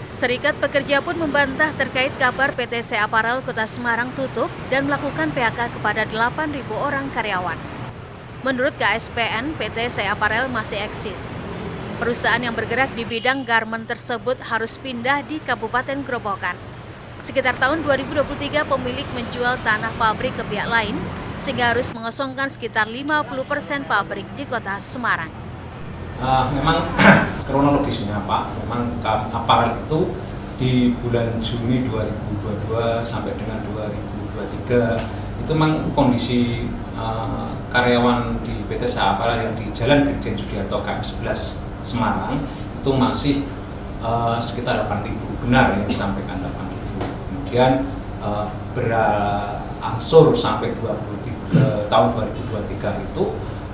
Serikat Pekerja pun membantah terkait kabar PT SEA Apparel Kota Semarang tutup dan melakukan PHK kepada 8.000 orang karyawan. Menurut KSPN, PT SEA Apparel masih eksis. Perusahaan yang bergerak di bidang garment tersebut harus pindah di Kabupaten Grobogan. Sekitar tahun 2023 pemilik menjual tanah pabrik ke pihak lain, sehingga harus mengosongkan sekitar 50% pabrik di Kota Semarang. Memang kronologisnya Pak, memang Apparel itu di bulan Juni 2022 sampai dengan 2023 itu memang kondisi karyawan di PT SEA Apparel yang di Jalan Brigjen Sudiarto KM 11 Semarang itu masih sekitar 8.000, benar yang disampaikan 8.000. Kemudian berangsur sampai tahun 2023 itu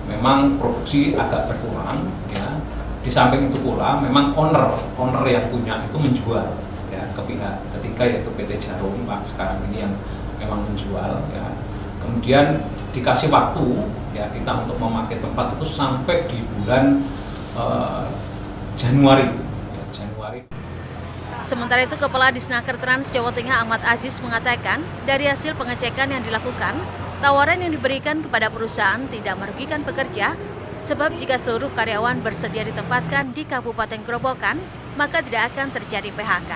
memang produksi agak berkurang, ya. Di samping itu pula memang owner yang punya itu menjual, ya, ke pihak ketiga yaitu PT Jarum Pak sekarang ini yang memang menjual, ya. Kemudian dikasih waktu, ya, kita untuk memakai tempat itu sampai di bulan Januari. Sementara itu, Kepala Disnaker Trans Jawa Tengah Ahmad Aziz mengatakan dari hasil pengecekan yang dilakukan, tawaran yang diberikan kepada perusahaan tidak merugikan pekerja, sebab jika seluruh karyawan bersedia ditempatkan di Kabupaten Grobogan, maka tidak akan terjadi PHK.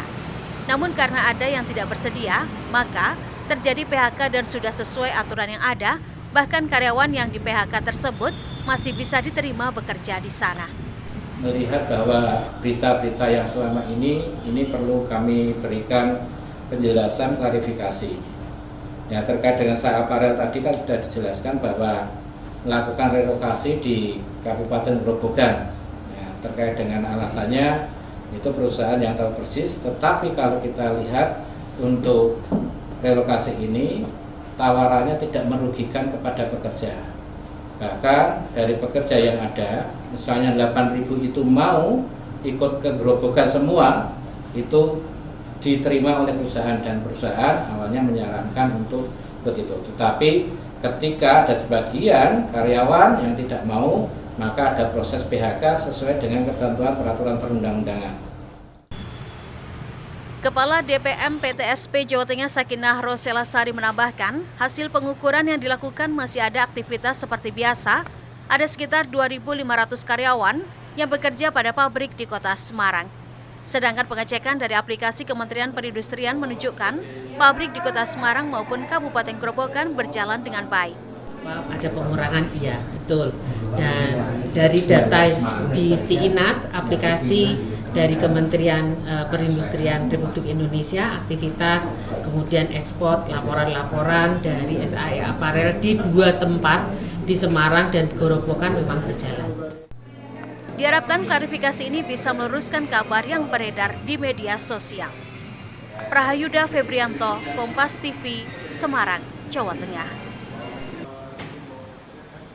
Namun karena ada yang tidak bersedia, maka terjadi PHK dan sudah sesuai aturan yang ada, bahkan karyawan yang di PHK tersebut masih bisa diterima bekerja di sana. Melihat bahwa berita-berita yang selama ini perlu kami berikan penjelasan klarifikasi. Ya, terkait dengan SEA Apparel tadi kan sudah dijelaskan bahwa melakukan relokasi di Kabupaten Grobogan. Ya, terkait dengan alasannya itu perusahaan yang tahu persis, tetapi kalau kita lihat untuk relokasi ini tawarannya tidak merugikan kepada pekerja. Bahkan dari pekerja yang ada, misalnya 8.000 itu mau ikut ke Grobogan semua, itu diterima oleh perusahaan, dan perusahaan awalnya menyarankan untuk itu. Tetapi ketika ada sebagian karyawan yang tidak mau, maka ada proses PHK sesuai dengan ketentuan peraturan perundang-undangan. Kepala DPM PTSP Jawa Tengah Sakinah Roselasari menambahkan, hasil pengukuran yang dilakukan masih ada aktivitas seperti biasa. Ada sekitar 2.500 karyawan yang bekerja pada pabrik di Kota Semarang. Sedangkan pengecekan dari aplikasi Kementerian Perindustrian menunjukkan pabrik di Kota Semarang maupun Kabupaten Grobogan berjalan dengan baik. Ada pengurangan, iya betul. Dan dari data di SIINAS, aplikasi dari Kementerian Perindustrian Republik Indonesia, aktivitas, kemudian ekspor, laporan-laporan dari SEA Apparel di 2 tempat di Semarang dan Grobogan memang berjalan. Diharapkan klarifikasi ini bisa meluruskan kabar yang beredar di media sosial. Prahayuda Febrianto, Kompas TV, Semarang, Jawa Tengah.